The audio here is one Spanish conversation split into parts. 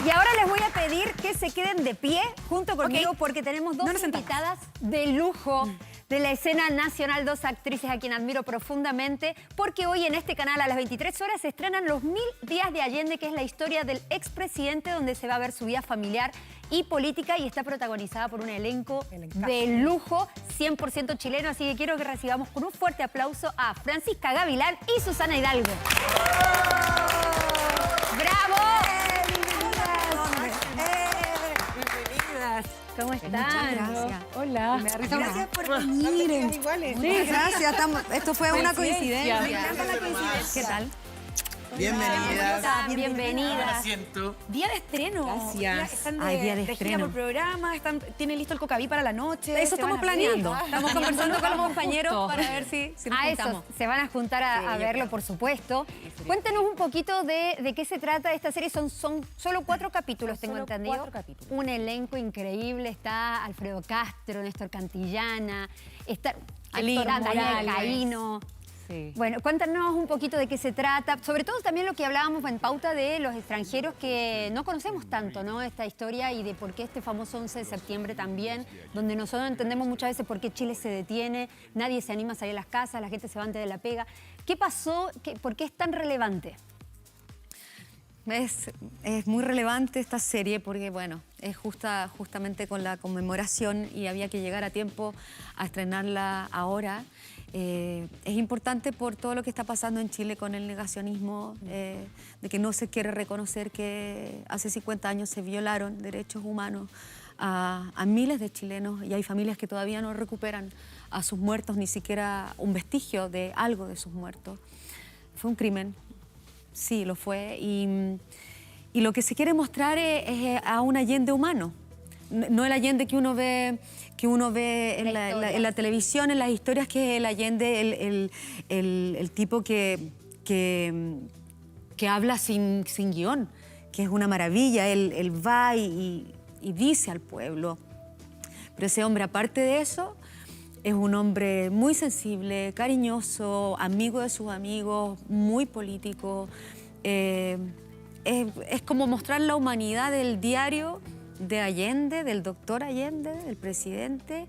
Y ahora les voy a pedir que se queden de pie junto conmigo porque tenemos dos invitadas de lujo de la escena nacional, dos actrices a quien admiro profundamente, porque hoy en este canal a las 23 horas se estrenan Los 1000 días de Allende, que es la historia del expresidente, donde se va a ver su vida familiar y política, y está protagonizada por un elenco de lujo, 100% chileno, así que quiero que recibamos con un fuerte aplauso a Francisca Gavilán y Susana Hidalgo. ¡Bravo! ¿Cómo están? Muchas gracias. Hola. Gracias por venir. Muchas gracias. Esto fue una coincidencia. Me encanta la coincidencia. ¿Qué tal? Bienvenidas. Bienvenidas. Asiento. Día de estreno. Gracias. Están Día de gira estreno. por programa, tienen listo el cocaví para la noche. Eso se van estamos a planeando. reír. Estamos conversando con los compañeros para ver si nos A eso, juntamos. se van a juntar a verlo, por supuesto. Cuéntenos un poquito de qué se trata esta serie. Son solo 4 capítulos, tengo Solo entendido. 4 capítulos. Un elenco increíble. Está Alfredo Castro, Néstor Cantillana, está Alina Daniel Morales. Caíno. Sí. Bueno, cuéntanos un poquito de qué se trata, sobre todo también lo que hablábamos en pauta de los extranjeros que no conocemos tanto, ¿no? Esta historia y de por qué este famoso 11 de septiembre también, donde nosotros entendemos muchas veces por qué Chile se detiene, nadie se anima a salir a las casas, la gente se va antes de la pega. ¿Qué pasó? ¿Por qué es tan relevante? Es muy relevante esta serie porque, bueno, es justamente con la conmemoración y había que llegar a tiempo a estrenarla ahora. Es importante por todo lo que está pasando en Chile con el negacionismo, de que no se quiere reconocer que hace 50 años se violaron derechos humanos a miles de chilenos y hay familias que todavía no recuperan a sus muertos, ni siquiera un vestigio de algo de sus muertos. Fue un crimen. Sí, lo fue. Y lo que se quiere mostrar es a un Allende humano. No el Allende que uno ve en la televisión, en las historias, que es el Allende, el tipo que habla sin guión, que es una maravilla. Él va y dice al pueblo. Pero ese hombre, aparte de eso, es un hombre muy sensible, cariñoso, amigo de sus amigos, muy político. Es como mostrar la humanidad del diario de Allende, del doctor Allende, del presidente,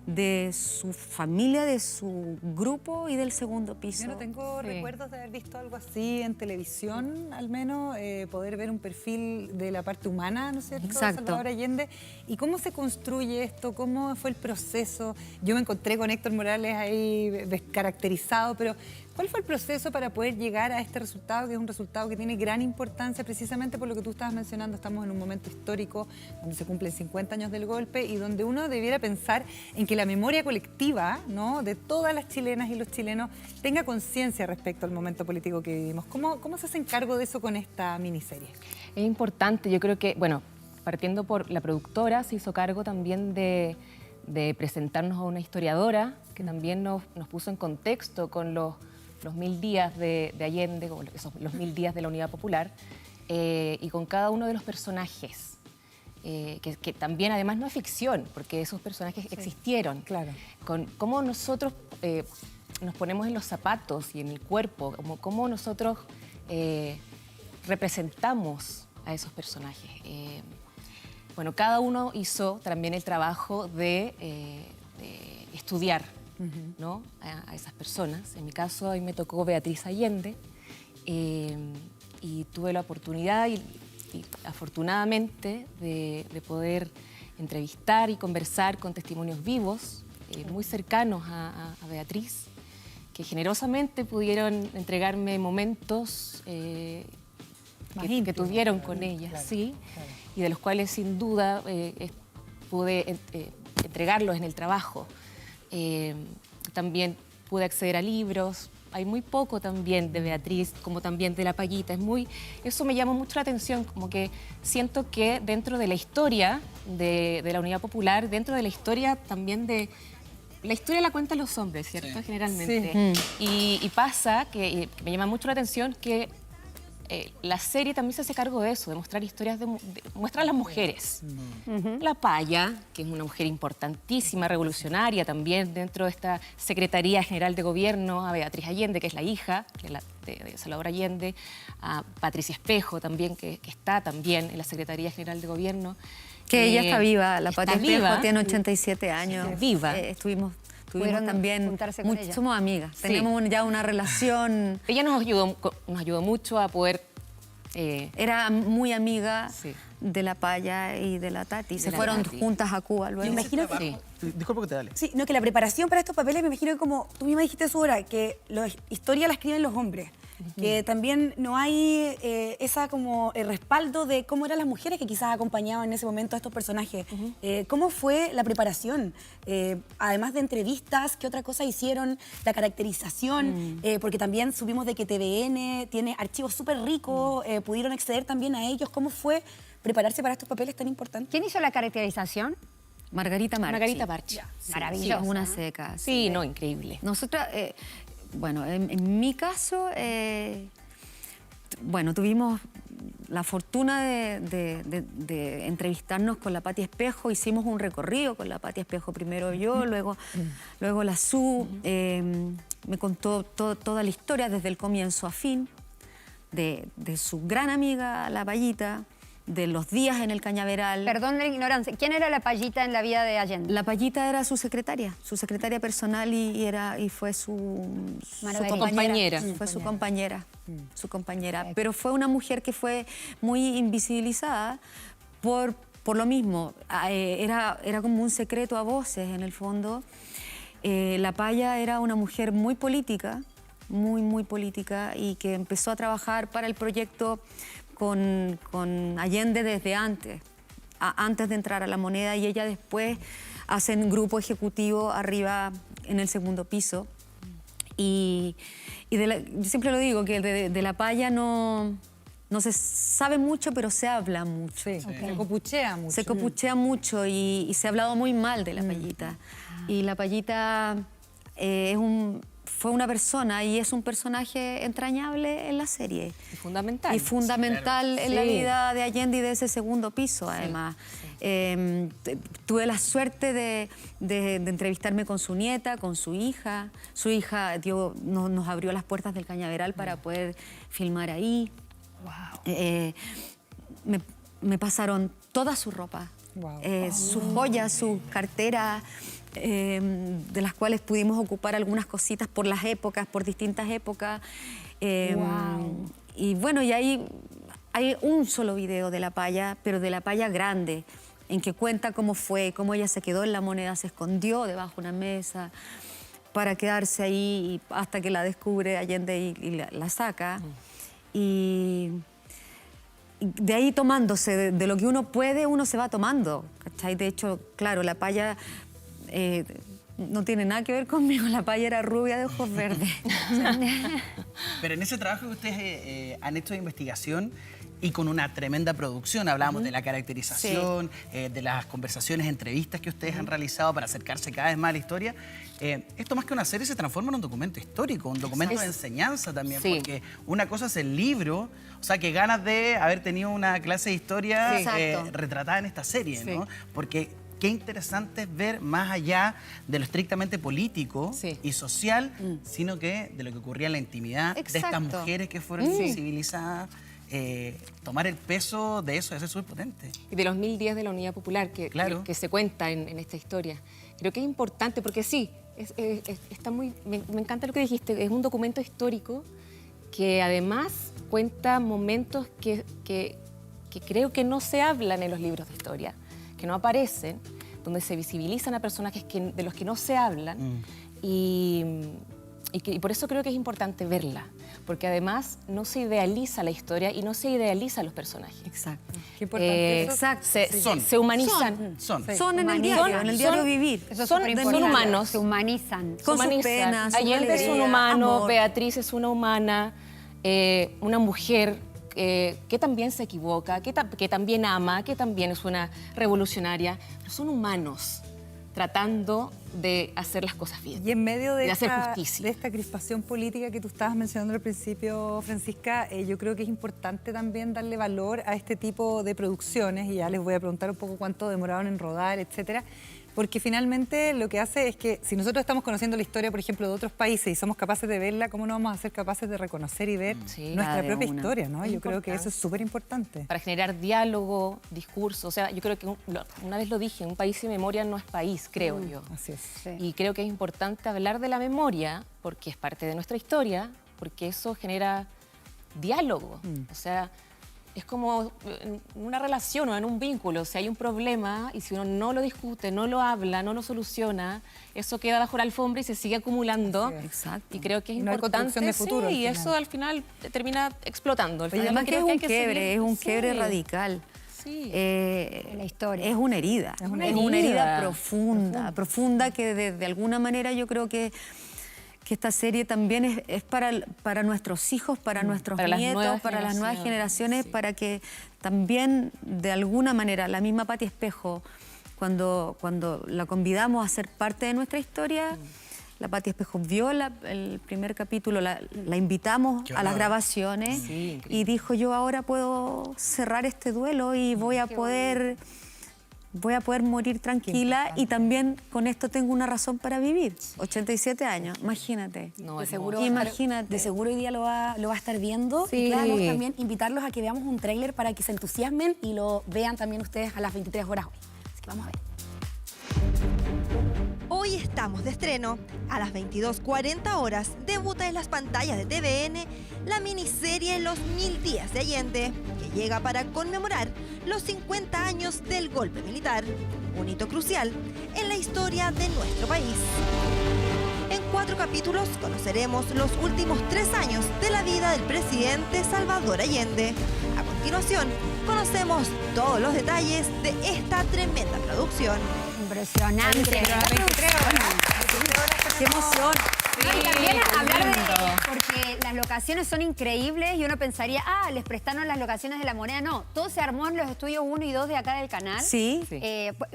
de su familia, de su grupo y del segundo piso. Yo no tengo recuerdos de haber visto algo así en televisión, al menos, poder ver un perfil de la parte humana, ¿no es cierto?, Exacto. de Salvador Allende. ¿Y cómo se construye esto? ¿Cómo fue el proceso? Yo me encontré con Héctor Morales ahí descaracterizado, pero ¿cuál fue el proceso para poder llegar a este resultado, que es un resultado que tiene gran importancia precisamente por lo que tú estabas mencionando? Estamos en un momento histórico donde se cumplen 50 años del golpe y donde uno debiera pensar en que la memoria colectiva, ¿no?, de todas las chilenas y los chilenos tenga conciencia respecto al momento político que vivimos. ¿Cómo se hacen cargo de eso con esta miniserie? Es importante, yo creo que, bueno, partiendo por la productora, se hizo cargo también de presentarnos a una historiadora que también nos puso en contexto con los 1000 días de Allende, los 1000 días de la Unidad Popular, y con cada uno de los personajes, que también además no es ficción, porque esos personajes existieron. Claro. Con cómo nosotros nos ponemos en los zapatos y en el cuerpo, cómo nosotros representamos a esos personajes. Bueno, cada uno hizo también el trabajo de estudiar, ¿no?, a esas personas. En mi caso, a mí me tocó Beatriz Allende y tuve la oportunidad y afortunadamente de poder entrevistar y conversar con testimonios vivos muy cercanos a Beatriz, que generosamente pudieron entregarme momentos que tuvieron con ella, claro, sí, claro. Y de los cuales sin duda pude entregarlos en el trabajo. También pude acceder a libros. Hay muy poco también de Beatriz, como también de La Payita. Eso me llamó mucho la atención, como que siento que dentro de la historia de la Unidad Popular, dentro de la historia también de... La historia la cuentan los hombres, ¿cierto? Sí. Generalmente. Sí. Y pasa que me llama mucho la atención que la serie también se hace cargo de eso, de mostrar historias, muestra a las mujeres. La Paya, que es una mujer importantísima, revolucionaria también dentro de esta Secretaría General de Gobierno, a Beatriz Allende, que es la hija de Salvador Allende, a Patricia Espejo también, que está también en la Secretaría General de Gobierno. Que ella está viva, la está Patricia Espejo viva. tiene 87 años. Está viva. Tuvimos Pudieron también, juntarse con ella. somos amigas, Sí. tenemos ya una relación. Ella nos ayudó mucho a poder... Era muy amiga Sí. de la Paya y de la Tati. Se la fueron Tati. juntas a Cuba luego. Me imagino que, Sí. Disculpa que te dale. sí, no, que la preparación para estos papeles, me imagino que como tú misma dijiste, Sura, que la historia la escriben los hombres. Que también no hay esa como respaldo de cómo eran las mujeres que quizás acompañaban en ese momento a estos personajes. ¿Cómo fue la preparación? Además de entrevistas, ¿qué otra cosa hicieron? La caracterización, porque también supimos de que TVN tiene archivos súper ricos, pudieron acceder también a ellos. ¿Cómo fue prepararse para estos papeles tan importantes? ¿Quién hizo la caracterización? Margarita Marchi. Margarita Barchi. Maravillosa. Sí, una ¿no? seca. Sí, no, increíble. Nosotras, bueno, en mi caso, bueno, tuvimos la fortuna de entrevistarnos con la Pati Espejo. Hicimos un recorrido con la Pati Espejo, primero yo, luego la Su. Me contó toda la historia desde el comienzo a fin, de su gran amiga, la Payita, de los días en el Cañaveral. Perdón la ignorancia. ¿Quién era la Payita en la vida de Allende? La Payita era su secretaria personal y fue su compañera. Fue su compañera. Pero fue una mujer que fue muy invisibilizada por lo mismo. Era como un secreto a voces en el fondo. La Paya era una mujer muy política, muy política, y que empezó a trabajar para el proyecto con Allende desde antes de entrar a La Moneda, y ella después hace un grupo ejecutivo arriba en el segundo piso. Y yo siempre lo digo, que de la Paya no se sabe mucho, pero se habla mucho. Sí, se copuchea mucho. Se copuchea mucho y se ha hablado muy mal de la Payita. Y la Payita fue una persona y es un personaje entrañable en la serie. Y fundamental. Y fundamental en la Sí. vida de Allende y de ese segundo piso, además. Tuve la suerte de entrevistarme con su nieta, con su hija. Su hija nos abrió las puertas del Cañaveral para poder filmar ahí. Me pasaron toda su ropa, sus joyas, sus carteras, de las cuales pudimos ocupar algunas cositas por las épocas, por distintas épocas. Y bueno, y ahí hay un solo video de la Paya, pero de la Paya grande, en que cuenta cómo fue, cómo ella se quedó en La Moneda, se escondió debajo de una mesa para quedarse ahí hasta que la descubre Allende y la saca. Y de ahí tomándose, de lo que uno puede, uno se va tomando, ¿cachai? De hecho, claro, la Paya no tiene nada que ver conmigo, la Paya era rubia de ojos verdes. Pero en ese trabajo que ustedes han hecho de investigación y con una tremenda producción, hablábamos de la caracterización, de las conversaciones, entrevistas que ustedes han realizado para acercarse cada vez más a la historia, esto más que una serie se transforma en un documento histórico, un documento de enseñanza también, Sí. porque una cosa es el libro, o sea, que ganas de haber tenido una clase de historia retratada en esta serie, ¿no? Porque qué interesante es ver más allá de lo estrictamente político y social, sino que de lo que ocurría en la intimidad de estas Exacto. mujeres que fueron invisibilizadas. Tomar el peso de eso es súper potente. Y de los 1000 días de la Unidad Popular Claro. que se cuenta en esta historia. Creo que es importante porque sí, está muy, me encanta lo que dijiste, es un documento histórico que además cuenta momentos que creo que no se hablan en los libros de historia, que no aparecen, donde se visibilizan a personajes de los que no se hablan y por eso creo que es importante verla, porque además no se idealiza la historia y no se idealiza a los personajes. Exacto. Qué importante eso. Exacto. Se humanizan. Son en el diario vivir. Eso es Son superimportante. humanos. Se humanizan. Con sus humanizan. penas, su Allende es un alegría, humano, amor. Beatriz es una humana, una mujer que también se equivoca, que también ama, que también es una revolucionaria, pero son humanos. tratando de hacer las cosas bien. Y en medio de hacer justicia. de esta crispación política que tú estabas mencionando al principio, Francisca, yo creo que es importante también darle valor a este tipo de producciones, y ya les voy a preguntar un poco cuánto demoraron en rodar, etcétera, porque finalmente lo que hace es que si nosotros estamos conociendo la historia, por ejemplo, de otros países y somos capaces de verla, ¿cómo no vamos a ser capaces de reconocer y ver nuestra propia historia, ¿no? Yo creo que eso es súper importante. Para generar diálogo, discurso, o sea, yo creo que una vez lo dije, un país sin memoria no es país, creo yo. Así es. Y creo que es importante hablar de la memoria porque es parte de nuestra historia, porque eso genera diálogo. O sea, es como en una relación o en un vínculo. Si hay un problema y si uno no lo discute, no lo habla, no lo soluciona, eso queda bajo la alfombra y se sigue acumulando. Exacto. Y creo que es No hay importante. construcción de futuro, Sí, y al final. eso al final termina explotando. Oye, además que es un quiebre, es un quiebre Sí. radical. Sí. La historia. Es una herida. Es una herida herida profunda que de alguna manera yo creo que esta serie también es para nuestros hijos, para nuestros Para las nietos, nuevas para las nuevas generaciones, sí. para que también de alguna manera la misma Patti Espejo, cuando la convidamos a ser parte de nuestra historia, la Patti Espejo vio el primer capítulo, la invitamos a las grabaciones y dijo, yo ahora puedo cerrar este duelo y voy a poder morir tranquila y también con esto tengo una razón para vivir. 87 años, imagínate. No, De es seguro, Imagínate. de seguro hoy día lo va a estar viendo. Sí. Y queremos también invitarlos a que veamos un tráiler para que se entusiasmen y lo vean también ustedes a las 23 horas hoy. Así que vamos a ver. Hoy estamos de estreno. A las 22:40 horas debuta en las pantallas de TVN la miniserie Los 1000 días de Allende, que llega para conmemorar los 50 años del golpe militar, un hito crucial en la historia de nuestro país. En 4 capítulos conoceremos los últimos 3 años de la vida del presidente Salvador Allende. A continuación, conocemos todos los detalles de esta tremenda producción. Impresionante. ¡Qué emoción! Y también hablar de, porque las locaciones son increíbles y uno pensaría, les prestaron las locaciones de La Moneda. No, todo se armó en los estudios 1 y 2 de acá del canal. Sí.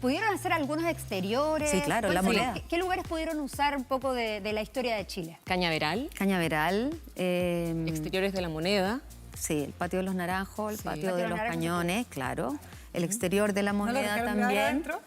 ¿Pudieron hacer algunos exteriores? Sí, claro, La Moneda. ¿Qué lugares pudieron usar un poco de la historia de Chile? Cañaveral, Cañaveral. exteriores de La Moneda. Sí, el patio de los Naranjos, el patio de los Naranjos. Cañones, claro. El exterior de La ¿No lo Moneda dejaron grabar también. adentro?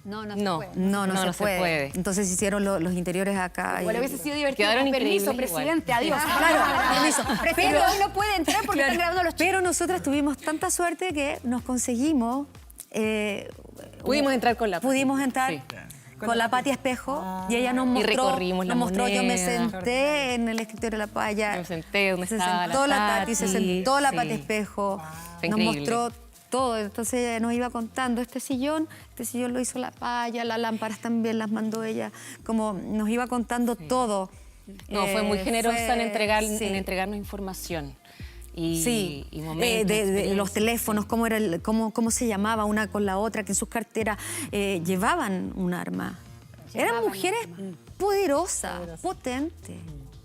No No. se puede. No se puede. Entonces hicieron los interiores acá. Igual y- hubiese sido divertido. Quedaron Con permiso, increíbles igual. presidente, adiós. Claro, permiso. Pero hoy no puede entrar porque están grabando los chicos. Pero nosotros tuvimos tanta suerte que nos conseguimos... Pudimos entrar con la Patti. Pudimos entrar Sí. con la Patti Espejo y ella nos mostró... recorrimos La yo me Moneda. senté en el escritorio de la Paya. Yo me senté donde se estaba sentó la la Patti, se Patti, sentó la sí. Patti Espejo. Fue Nos increíble. mostró todo. Entonces ella nos iba contando, este sillón lo hizo la Paya, las lámparas también las mandó ella. Como nos iba contando todo. No, fue muy generosa en sí. entregarnos información. Y, Sí, y momentos, de experiencias. los teléfonos, cómo se llamaba una con la otra, que en sus carteras llevaban un arma. Eran mujeres poderosas, potentes,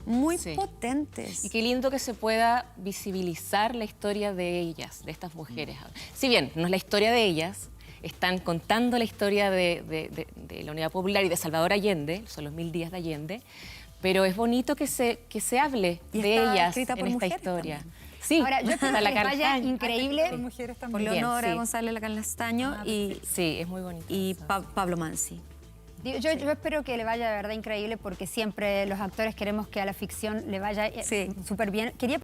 muy Sí. potentes. Y qué lindo que se pueda visibilizar la historia de ellas, de estas mujeres. Si bien no es la historia de ellas, están contando la historia de la Unidad Popular y de Salvador Allende, son los 1000 días de Allende, pero es bonito que se hable Y de está ellas escrita por en esta mujeres historia. también. Sí, Ahora, yo espero está que la les vaya Carcaña. increíble. Por mujeres Por también. Leonora sí. González Castaño y Sí, es muy bonito. Pablo Mansi. Yo espero que le vaya de verdad increíble porque siempre los actores queremos que a la ficción le vaya Sí. súper bien. Quería